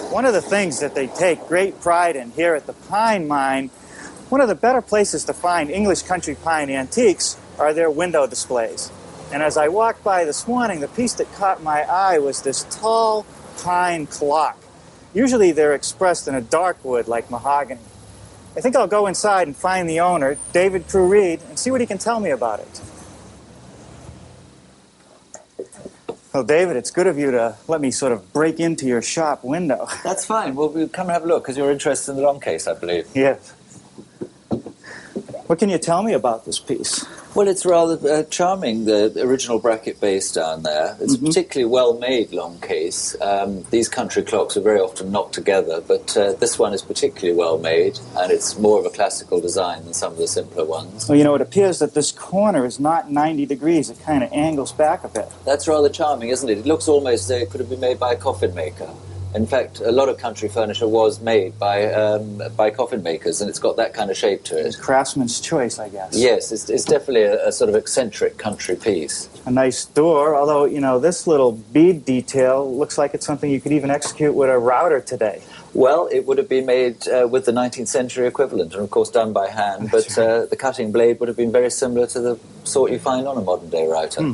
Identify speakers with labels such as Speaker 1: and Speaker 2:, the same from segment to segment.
Speaker 1: One of the things that they take great pride in here at the Pine Mine, one of the better places to find English country pine antiques are their window displays. And as I walked by this morning, the piece that caught my eye was this tall pine clock. Usually they're expressed in a dark wood like mahogany. I think I'll go inside and find the owner, David Crew Reed, and see what he can tell me about it. Well, David, it's good of you to let me sort of break into your shop window.
Speaker 2: That's fine. We'll come and have a look, because you're interested in the long case, I believe.
Speaker 1: Yes. What can you tell me about this piece?
Speaker 2: Well, it's rather charming, the original bracket base down there. It's a particularly well-made long case. These country clocks are very often knocked together, but this one is particularly well-made, and it's more of a classical design than some of the simpler ones.
Speaker 1: Well, you know, it appears that this corner is not 90 degrees. It kind of angles back a bit.
Speaker 2: That's rather charming, isn't it? It looks almost as though it could have been made by a coffin maker. In fact, a lot of country furniture was made by coffin makers, and it's got that kind of shape to it.
Speaker 1: Craftsman's choice, I guess.
Speaker 2: Yes, it's definitely a sort of eccentric country piece.
Speaker 1: A nice door, although, you know, this little bead detail looks like it's something you could even execute with a router today.
Speaker 2: Well, it would have been made with the 19th century equivalent, and of course done by hand, but the cutting blade would have been very similar to the sort you find on a modern-day router.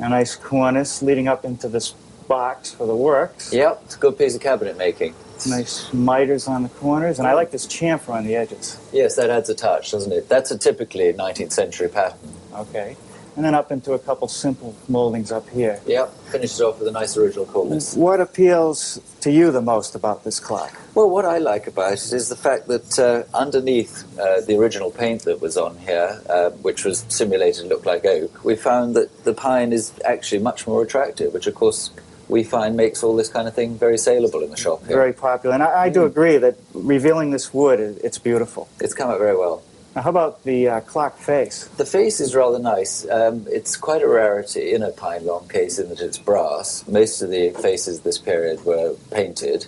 Speaker 1: A nice cornice leading up into this box for the works.
Speaker 2: Yep, it's a good piece of cabinet making.
Speaker 1: Nice miters on the corners, and I like this chamfer on the edges.
Speaker 2: Yes, that adds a touch, doesn't it? That's a typically 19th century pattern.
Speaker 1: Okay. And then up into a couple simple moldings up here.
Speaker 2: Yep, finishes off with a nice original coolness.
Speaker 1: What appeals to you the most about this clock?
Speaker 2: Well, what I like about it is the fact that underneath the original paint that was on here, which was simulated to look like oak, we found that the pine is actually much more attractive, which of course we find makes all this kind of thing very saleable in the shop here.
Speaker 1: Very popular. And I do agree that revealing this wood, it's beautiful.
Speaker 2: It's come out very well.
Speaker 1: Now, how about the clock face?
Speaker 2: The face is rather nice. It's quite a rarity in a pine long case in that it's brass. Most of the faces this period were painted.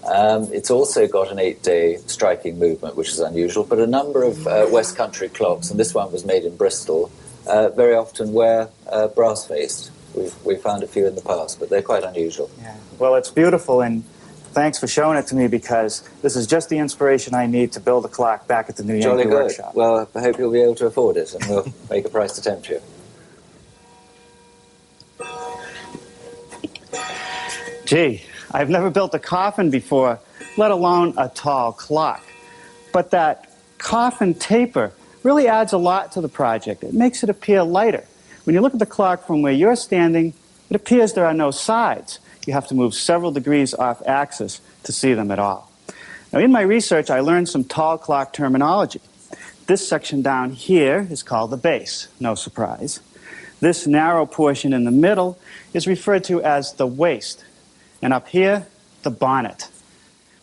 Speaker 2: It's also got an 8-day striking movement, which is unusual, but a number of West Country clocks, and this one was made in Bristol, very often wear brass-faced. We've found a few in the past, but they're quite unusual.
Speaker 1: Yeah. Well, it's beautiful, and thanks for showing it to me, because this is just the inspiration I need to build a clock back at the new Yankee workshop.
Speaker 2: Well, I hope you'll be able to afford it, and we'll make a price to tempt you.
Speaker 1: Gee, I've never built a coffin before, let alone a tall clock. But that coffin taper really adds a lot to the project. It makes it appear lighter. When you look at the clock from where you're standing, it appears there are no sides. You have to move several degrees off axis to see them at all. Now, in my research, I learned some tall clock terminology. This section down here is called the base, no surprise. This narrow portion in the middle is referred to as the waist, and up here, the bonnet.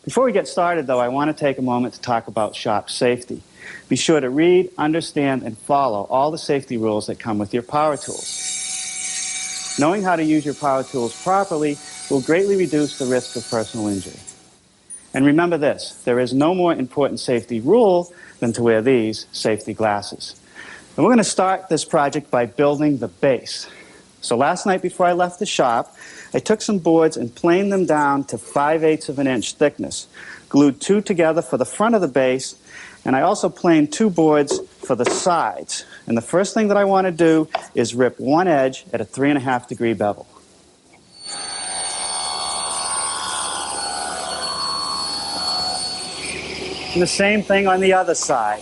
Speaker 1: Before we get started, though, I want to take a moment to talk about shop safety. Be sure to read, understand, and follow all the safety rules that come with your power tools. Knowing how to use your power tools properly will greatly reduce the risk of personal injury. And remember this, there is no more important safety rule than to wear these safety glasses. And we're going to start this project by building the base. So last night before I left the shop, I took some boards and planed them down to 5/8 of an inch thickness, glued 2 together for the front of the base, and I also planed 2 boards for the sides. And the first thing that I want to do is rip one edge at a 3.5 degree bevel. And the same thing on the other side.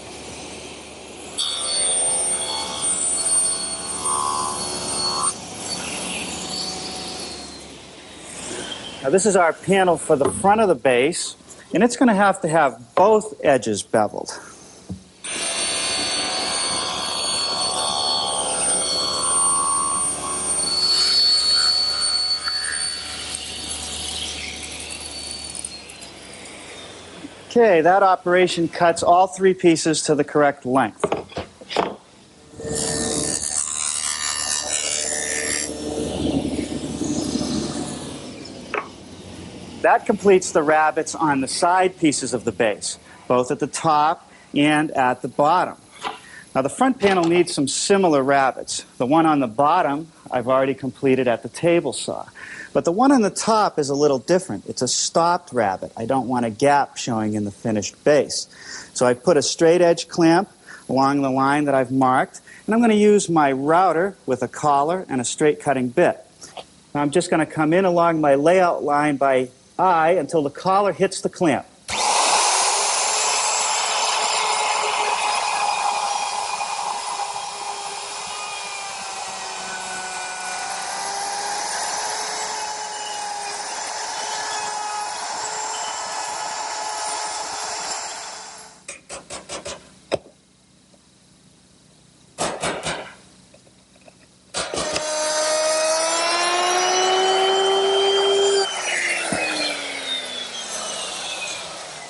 Speaker 1: Now this is our panel for the front of the base, and it's going to have both edges beveled. Okay, that operation cuts all 3 pieces to the correct length. That completes the rabbets on the side pieces of the base, both at the top and at the bottom. Now the front panel needs some similar rabbets. The one on the bottom I've already completed at the table saw. But the one on the top is a little different. It's a stopped rabbet. I don't want a gap showing in the finished base. So I've put a straight edge clamp along the line that I've marked, and I'm going to use my router with a collar and a straight cutting bit. Now I'm just going to come in along my layout line by eye until the collar hits the clamp.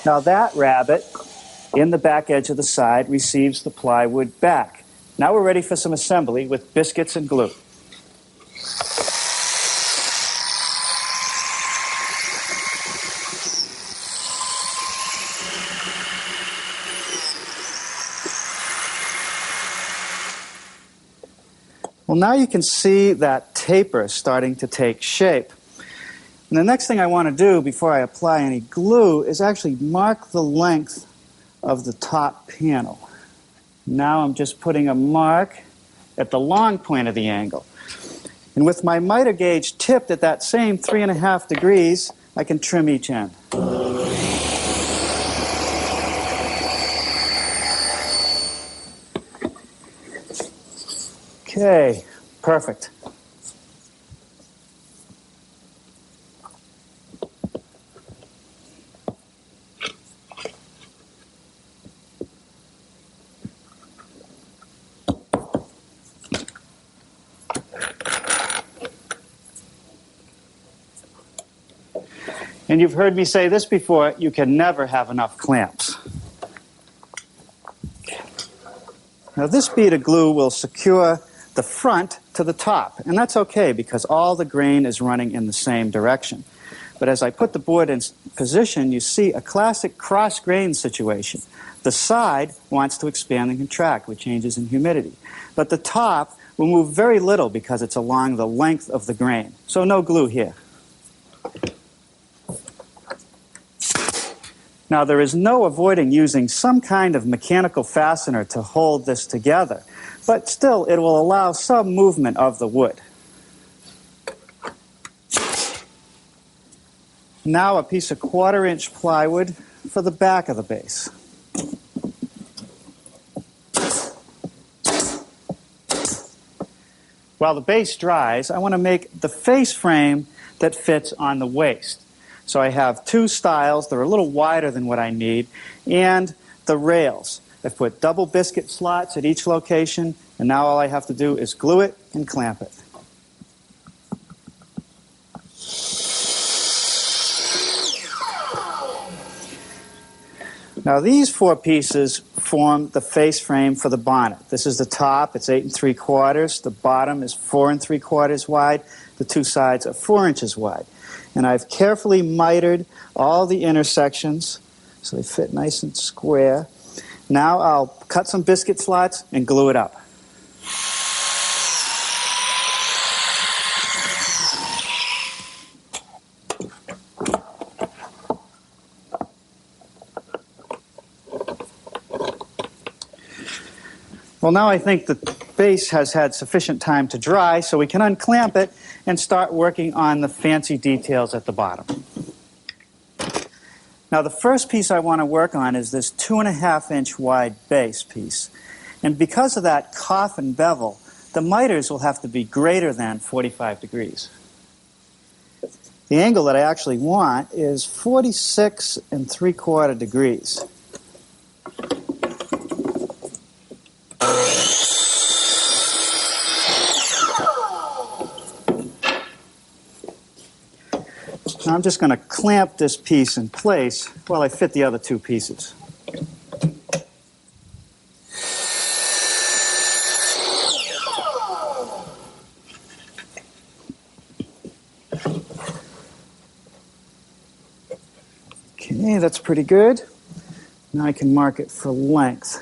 Speaker 1: Now that rabbet, in the back edge of the side, receives the plywood back. Now we're ready for some assembly with biscuits and glue. Well, now you can see that taper starting to take shape. And the next thing I want to do before I apply any glue is actually mark the length of the top panel. Now I'm just putting a mark at the long point of the angle. And with my miter gauge tipped at that same 3.5 degrees, I can trim each end. Okay, perfect. And you've heard me say this before, you can never have enough clamps. Now this bead of glue will secure the front to the top, and that's okay because all the grain is running in the same direction. But as I put the board in position, you see a classic cross-grain situation. The side wants to expand and contract with changes in humidity, but the top will move very little because it's along the length of the grain. So no glue here. Now, there is no avoiding using some kind of mechanical fastener to hold this together, but still it will allow some movement of the wood. Now a piece of 1/4-inch plywood for the back of the base. While the base dries, I want to make the face frame that fits on the waist. So I have 2 stiles. They're a little wider than what I need, and the rails. I've put double biscuit slots at each location, and now all I have to do is glue it and clamp it. Now these 4 pieces form the face frame for the bonnet. This is the top. It's 8 3/4. The bottom is 4 3/4 wide. The 2 sides are 4 inches wide. And I've carefully mitered all the intersections so they fit nice and square. Now I'll cut some biscuit slots and glue it up. Well, now I think the base has had sufficient time to dry, so we can unclamp it and start working on the fancy details at the bottom. Now, the first piece I want to work on is this 2.5-inch wide base piece. And because of that coffin bevel, the miters will have to be greater than 45 degrees. The angle that I actually want is 46 3/4 degrees. Now I'm just going to clamp this piece in place while I fit the other 2 pieces. Okay, that's pretty good. Now I can mark it for length.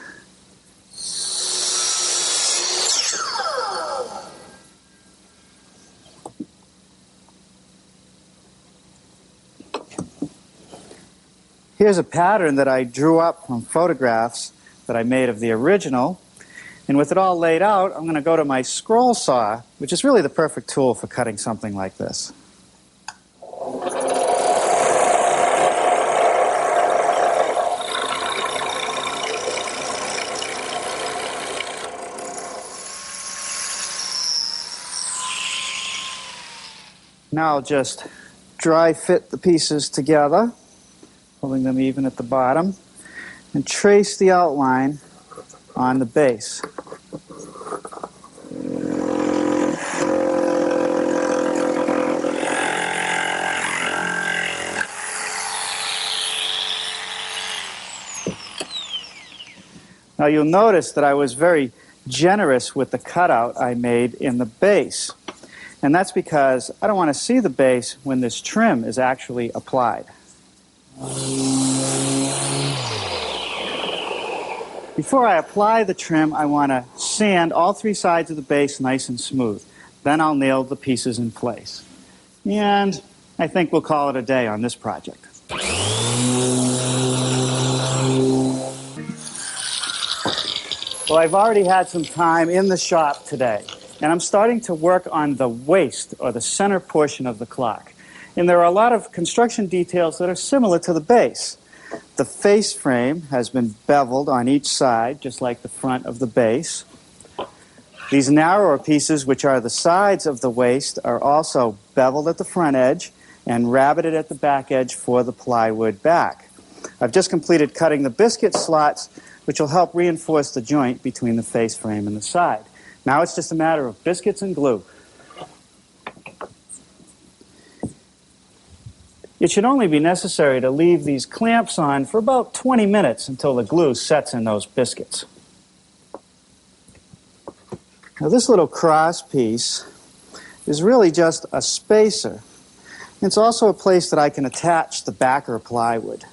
Speaker 1: Here's a pattern that I drew up from photographs that I made of the original. And with it all laid out, I'm going to go to my scroll saw, which is really the perfect tool for cutting something like this. Now I'll just dry fit the pieces together, holding them even at the bottom, and trace the outline on the base. Now you'll notice that I was very generous with the cutout I made in the base. And that's because I don't want to see the base when this trim is actually applied. Before I apply the trim, I want to sand all three sides of the base nice and smooth. Then I'll nail the pieces in place. And I think we'll call it a day on this project. Well, I've already had some time in the shop today, and I'm starting to work on the waist, or the center portion of the clock. And there are a lot of construction details that are similar to the base. The face frame has been beveled on each side, just like the front of the base. These narrower pieces, which are the sides of the waist, are also beveled at the front edge and rabbeted at the back edge for the plywood back. I've just completed cutting the biscuit slots, which will help reinforce the joint between the face frame and the side. Now it's just a matter of biscuits and glue. It should only be necessary to leave these clamps on for about 20 minutes until the glue sets in those biscuits. Now this little cross piece is really just a spacer. It's also a place that I can attach the backer plywood.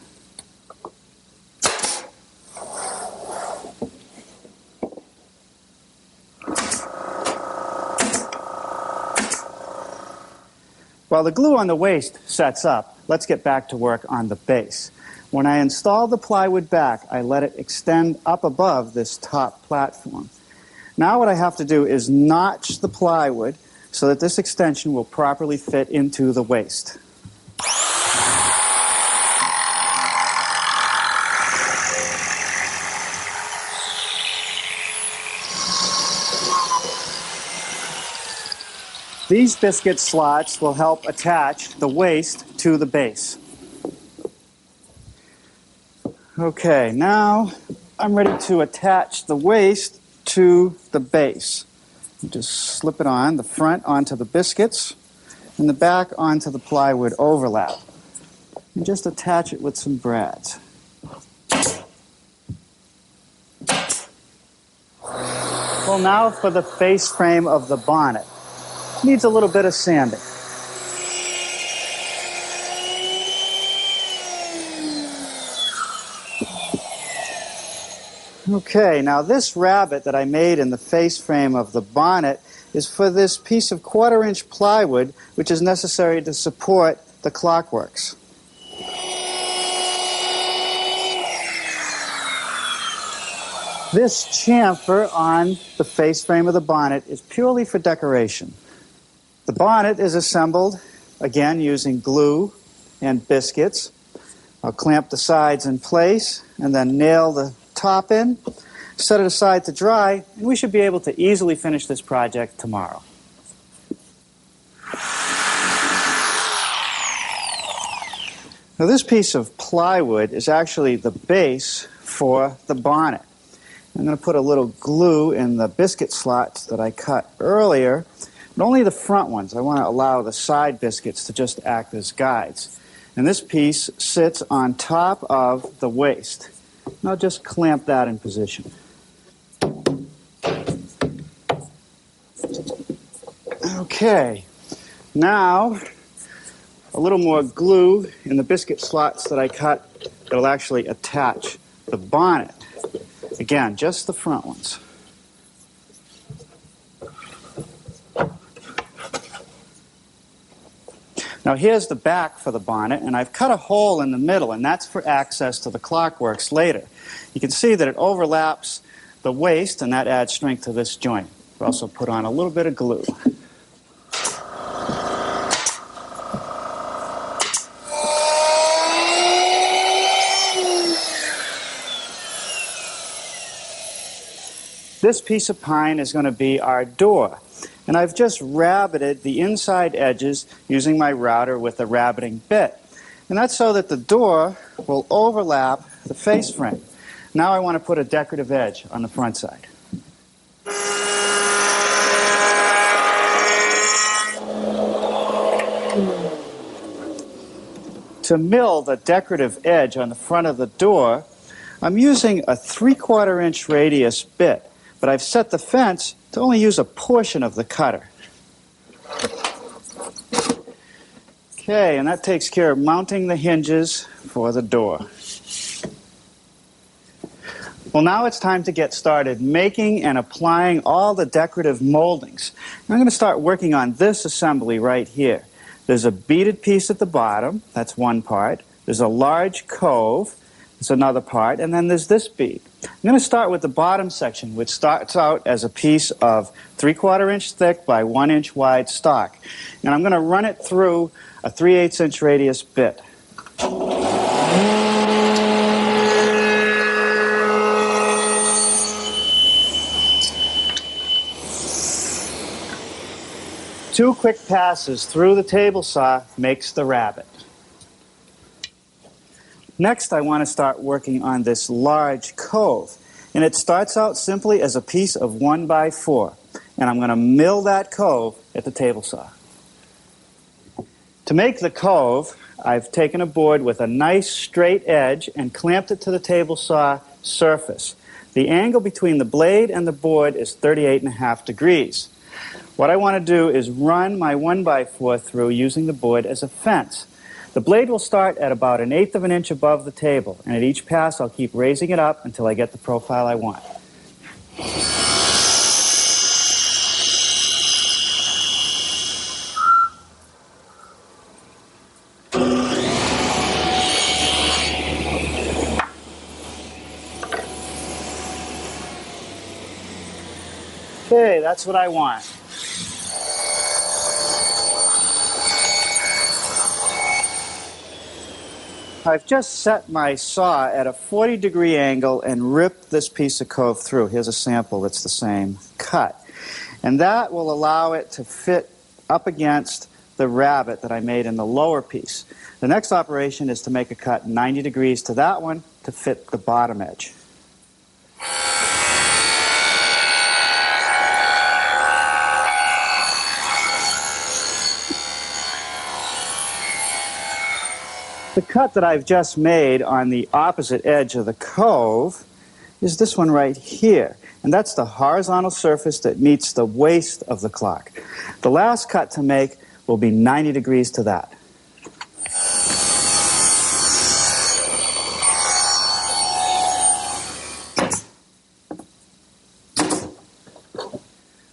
Speaker 1: While the glue on the waist sets up, let's get back to work on the base. When I install the plywood back, I let it extend up above this top platform. Now what I have to do is notch the plywood so that this extension will properly fit into the waist. These biscuit slots will help attach the waist to the base. Okay, now I'm ready to attach the waist to the base. Just slip it on, the front onto the biscuits and the back onto the plywood overlap. And just attach it with some brads. Well, now for the face frame of the bonnet. Needs a little bit of sanding. Okay, now this rabbet that I made in the face frame of the bonnet is for this piece of 1/4-inch plywood, which is necessary to support the clockworks. This chamfer on the face frame of the bonnet is purely for decoration. The bonnet is assembled, again, using glue and biscuits. I'll clamp the sides in place and then nail the top in, set it aside to dry, and we should be able to easily finish this project tomorrow. Now this piece of plywood is actually the base for the bonnet. I'm going to put a little glue in the biscuit slots that I cut earlier, but only the front ones. I want to allow the side biscuits to just act as guides. And this piece sits on top of the waist. And I'll just clamp that in position. Okay, now a little more glue in the biscuit slots that I cut that will actually attach the bonnet. Again, just the front ones. Now here's the back for the bonnet, and I've cut a hole in the middle, and that's for access to the clockworks later. You can see that it overlaps the waist, and that adds strength to this joint. We also put on a little bit of glue. This piece of pine is going to be our door. And I've just rabbited the inside edges using my router with a rabbiting bit. And that's so that the door will overlap the face frame. Now I want to put a decorative edge on the front side. To mill the decorative edge on the front of the door, I'm using a 3/4 inch radius bit. But I've set the fence to only use a portion of the cutter. Okay, and that takes care of mounting the hinges for the door. Well, now it's time to get started making and applying all the decorative moldings. I'm going to start working on this assembly right here. There's a beaded piece at the bottom, that's one part. There's a large cove, that's another part, and then there's this bead. I'm going to start with the bottom section, which starts out as a piece of 3/4 inch thick by 1 inch wide stock. And I'm going to run it through a 3/8 inch radius bit. Two quick passes through the table saw makes the rabbit. Next, I want to start working on this large cove. And it starts out simply as a piece of 1x4. And I'm going to mill that cove at the table saw. To make the cove, I've taken a board with a nice straight edge and clamped it to the table saw surface. The angle between the blade and the board is 38.5 degrees. What I want to do is run my 1x4 through using the board as a fence. The blade will start at about 1/8 of an inch above the table, and at each pass I'll keep raising it up until I get the profile I want. Okay, that's what I want. I've just set my saw at a 40-degree angle and ripped this piece of cove through. Here's a sample that's the same cut. And that will allow it to fit up against the rabbit that I made in the lower piece. The next operation is to make a cut 90 degrees to that one to fit the bottom edge. The cut that I've just made on the opposite edge of the cove is this one right here. And that's the horizontal surface that meets the waist of the clock. The last cut to make will be 90 degrees to that.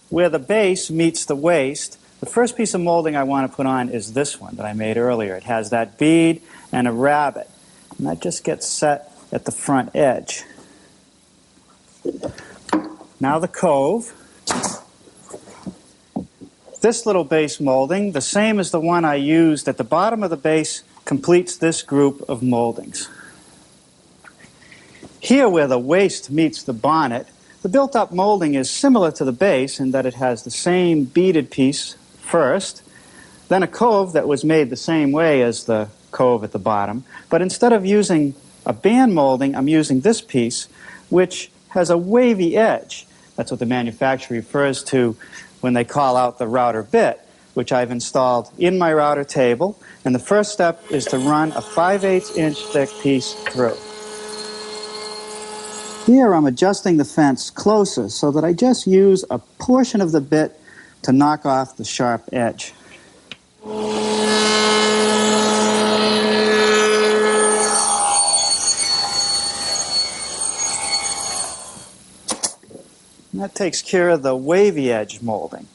Speaker 1: Where the base meets the waist, the first piece of molding I want to put on is this one that I made earlier. It has that bead and a rabbit. And that just gets set at the front edge. Now the cove. This little base molding, the same as the one I used at the bottom of the base, completes this group of moldings. Here where the waist meets the bonnet, the built-up molding is similar to the base in that it has the same beaded piece first, then a cove that was made the same way as the cove at the bottom, but instead of using a band molding, I'm using this piece, which has a wavy edge. That's what the manufacturer refers to when they call out the router bit, which I've installed in my router table, and the first step is to run a 5/8 inch thick piece through. Here I'm adjusting the fence closer so that I just use a portion of the bit to knock off the sharp edge. And that takes care of the wavy edge molding.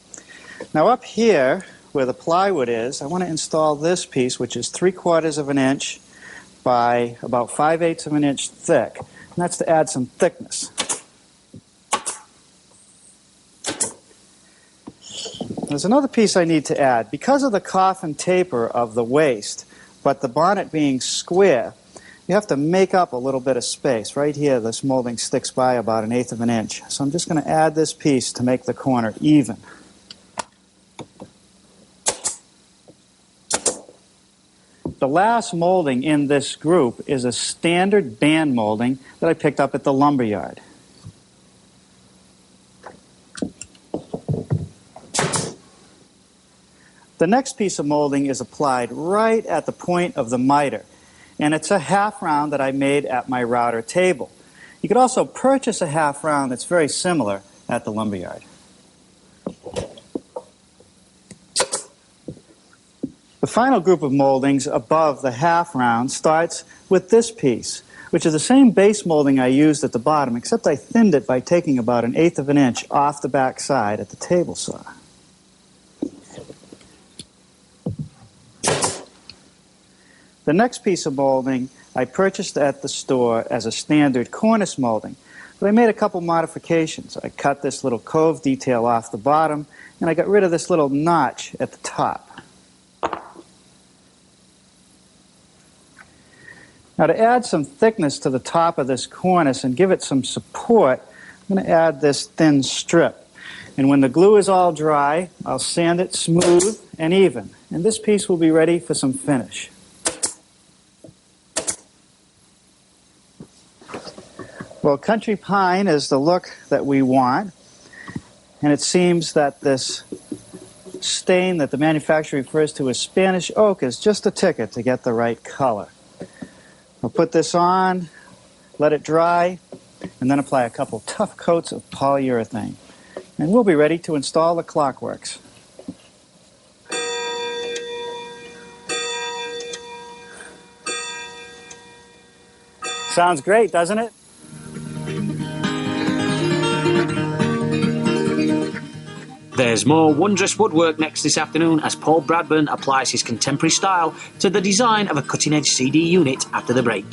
Speaker 1: Now up here, where the plywood is, I want to install this piece, which is 3/4 of an inch by about 5/8 of an inch thick. And that's to add some thickness. There's another piece I need to add. Because of the coffin taper of the waist, but the bonnet being square, you have to make up a little bit of space. Right here, this molding sticks by about 1/8 of an inch. So I'm just going to add this piece to make the corner even. The last molding in this group is a standard band molding that I picked up at the lumber yard. The next piece of molding is applied right at the point of the miter, and it's a half round that I made at my router table. You could also purchase a half round that's very similar at the lumber yard. The final group of moldings above the half round starts with this piece, which is the same base molding I used at the bottom, except I thinned it by taking about 1/8 of an inch off the back side at the table saw. The next piece of molding I purchased at the store as a standard cornice molding, but I made a couple modifications. I cut this little cove detail off the bottom, and I got rid of this little notch at the top. Now, to add some thickness to the top of this cornice and give it some support, I'm going to add this thin strip. And when the glue is all dry, I'll sand it smooth and even, and this piece will be ready for some finish. Well, country pine is the look that we want, and it seems that this stain that the manufacturer refers to as Spanish oak is just a ticket to get the right color. I'll put this on, let it dry, and then apply a couple tough coats of polyurethane. And we'll be ready to install the clockworks. Sounds great, doesn't it?
Speaker 3: There's more wondrous woodwork next this afternoon as Paul Bradburn applies his contemporary style to the design of a cutting-edge CD unit after the break.